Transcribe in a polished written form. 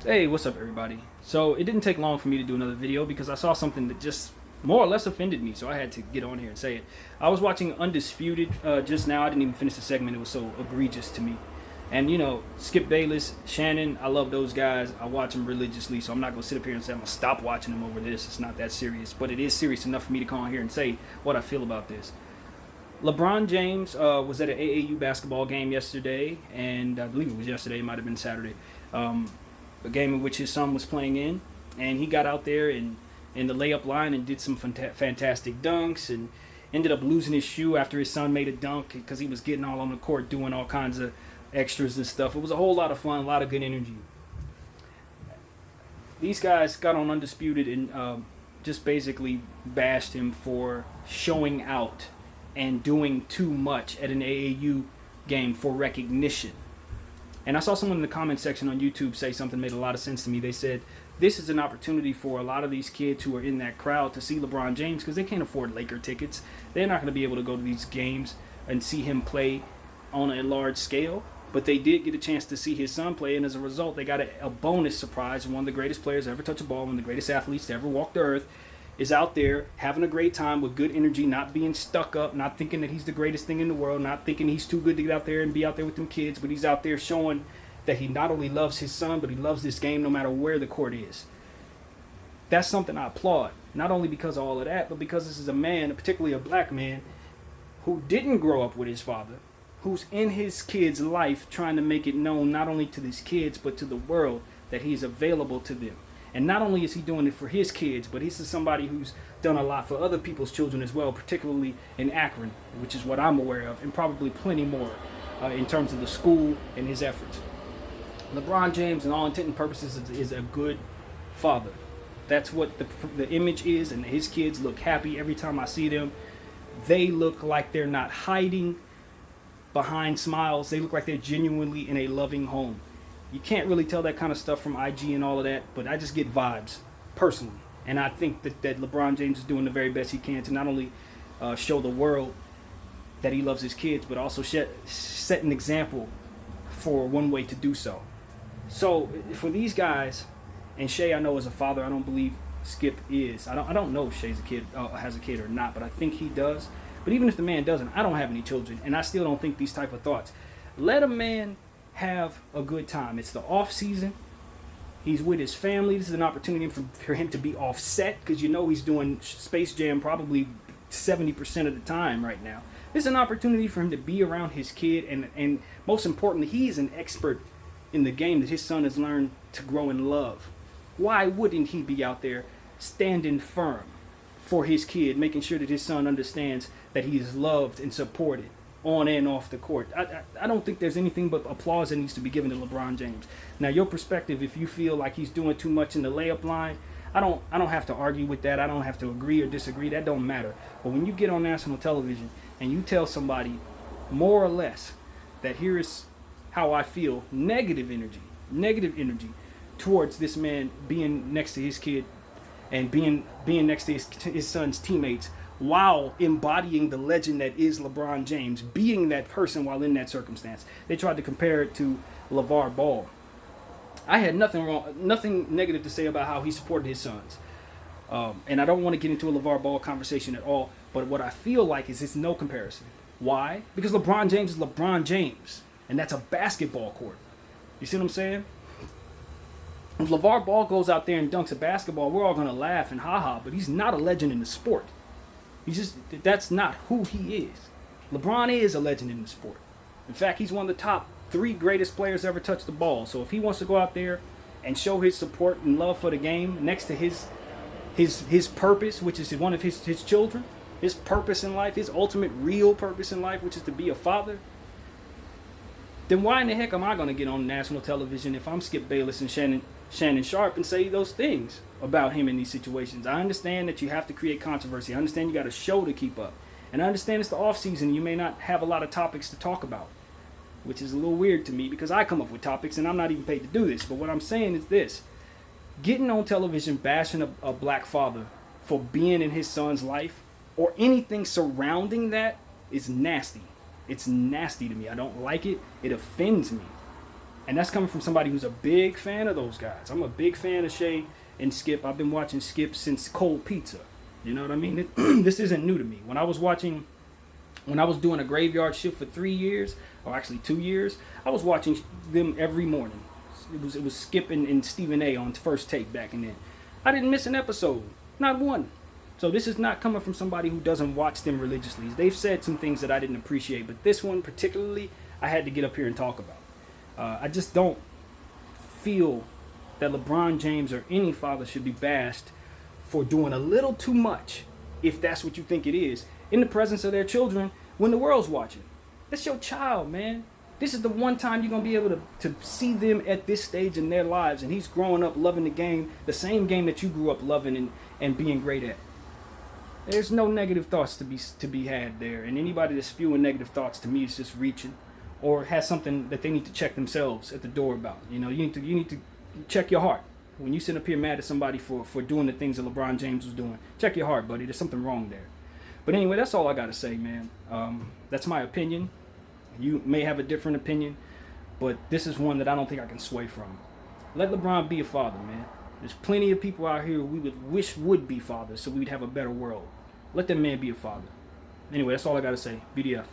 Hey, what's up, everybody? So it didn't take long for me to do another video because I saw something that just more or less offended me, so I had to get on here and say it. I was watching Undisputed just now. I didn't even finish the segment. It was so egregious to me. And you know, Skip Bayless, Shannon, I love those guys. I watch them religiously, so I'm not gonna sit up here and say I'm gonna stop watching them over this. It's not that serious, but it is serious enough for me to come on here and say what I feel about this. LeBron James was at an AAU basketball game yesterday, and I believe it was yesterday. It might have been Saturday. A game in which his son was playing in, and he got out there and in the layup line and did some fantastic dunks, and ended up losing his shoe after his son made a dunk because he was getting all on the court doing all kinds of extras and stuff. It was a whole lot of fun, a lot of good energy. These guys got on Undisputed and just basically bashed him for showing out and doing too much at an AAU game for recognition. And I saw someone in the comment section on YouTube say something that made a lot of sense to me. They said, this is an opportunity for a lot of these kids who are in that crowd to see LeBron James because they can't afford Laker tickets. They're not going to be able to go to these games and see him play on a large scale. But they did get a chance to see his son play, and as a result, they got a bonus surprise. One of the greatest players to ever touch a ball, one of the greatest athletes to ever walk the earth, is out there having a great time with good energy, not being stuck up, not thinking that he's the greatest thing in the world, not thinking he's too good to get out there and be out there with them kids, but he's out there showing that he not only loves his son, but he loves this game no matter where the court is. That's something I applaud, not only because of all of that, but because this is a man, particularly a black man, who didn't grow up with his father, who's in his kid's life trying to make it known not only to his kids, but to the world that he's available to them. And not only is he doing it for his kids, but he's somebody who's done a lot for other people's children as well, particularly in Akron, which is what I'm aware of, and probably plenty more in terms of the school and his efforts. LeBron James, in all intent and purposes, is a good father. That's what the image is, and his kids look happy every time I see them. They look like they're not hiding behind smiles. They look like they're genuinely in a loving home. You can't really tell that kind of stuff from IG and all of that, but I just get vibes, personally. And I think that LeBron James is doing the very best he can to not only show the world that he loves his kids, but also set an example for one way to do so. So for these guys, and Shay I know is a father, I don't believe Skip is. I don't know if Shay's has a kid or not, but I think he does. But even if the man doesn't, I don't have any children, and I still don't think these type of thoughts. Let a man have a good time. It's the off season. He's with his family. This is an opportunity for him to be offset because you know he's doing Space Jam probably 70% of the time right now. This is an opportunity for him to be around his kid, and most importantly, he's an expert in the game that his son has learned to grow and love. Why wouldn't he be out there standing firm for his kid, making sure that his son understands that he is loved and supported on and off the court? I don't think there's anything but applause that needs to be given to LeBron James. Now, your perspective, if you feel like he's doing too much in the layup line, I don't have to argue with that. I don't have to agree or disagree. That don't matter. But when you get on national television and you tell somebody more or less that here is how I feel, negative energy towards this man being next to his kid and being next to his son's teammates, while embodying the legend that is LeBron James, being that person while in that circumstance. They tried to compare it to Lavar Ball. I had nothing negative to say about how he supported his sons. And I don't want to get into a Lavar Ball conversation at all, but what I feel like is it's no comparison. Why? Because LeBron James is LeBron James, and that's a basketball court. You see what I'm saying? If LeVar Ball goes out there and dunks a basketball, we're all going to laugh and ha-ha, but he's not a legend in the sport. That's not who he is. LeBron is a legend in the sport. In fact, he's one of the top 3 greatest players ever touched the ball. So if he wants to go out there and show his support and love for the game next to his purpose, which is one of his children, his purpose in life, his ultimate real purpose in life, which is to be a father, then why in the heck am I going to get on national television if I'm Skip Bayless and Shannon Sharp and say those things about him in these situations? I understand that you have to create controversy. I understand you got a show to keep up. And I understand it's the off season. You may not have a lot of topics to talk about, which is a little weird to me because I come up with topics and I'm not even paid to do this. But what I'm saying is this. Getting on television bashing a black father for being in his son's life or anything surrounding that is nasty. It's nasty to me. I don't like it. It offends me. And that's coming from somebody who's a big fan of those guys. I'm a big fan of Shea and Skip. I've been watching Skip since Cold Pizza. You know what I mean? This isn't new to me. When I was doing a graveyard shift for 3 years, or actually 2 years, I was watching them every morning. It was Skip and Stephen A on First Take back in then. I didn't miss an episode, not one. So this is not coming from somebody who doesn't watch them religiously. They've said some things that I didn't appreciate, but this one particularly, I had to get up here and talk about. I just don't feel that LeBron James or any father should be bashed for doing a little too much, if that's what you think it is, in the presence of their children when the world's watching. That's your child, man. This is the one time you're going to be able to see them at this stage in their lives, and he's growing up loving the game, the same game that you grew up loving and being great at. There's no negative thoughts to be had there, and anybody that's spewing negative thoughts to me is just reaching, or has something that they need to check themselves at the door about. You know, you need to check your heart. When you sit up here mad at somebody for doing the things that LeBron James was doing, check your heart, buddy. There's something wrong there. But anyway, that's all I got to say, man. That's my opinion. You may have a different opinion, but this is one that I don't think I can sway from. Let LeBron be a father, man. There's plenty of people out here we would wish would be fathers so we'd have a better world. Let that man be a father. Anyway, that's all I got to say. BDF.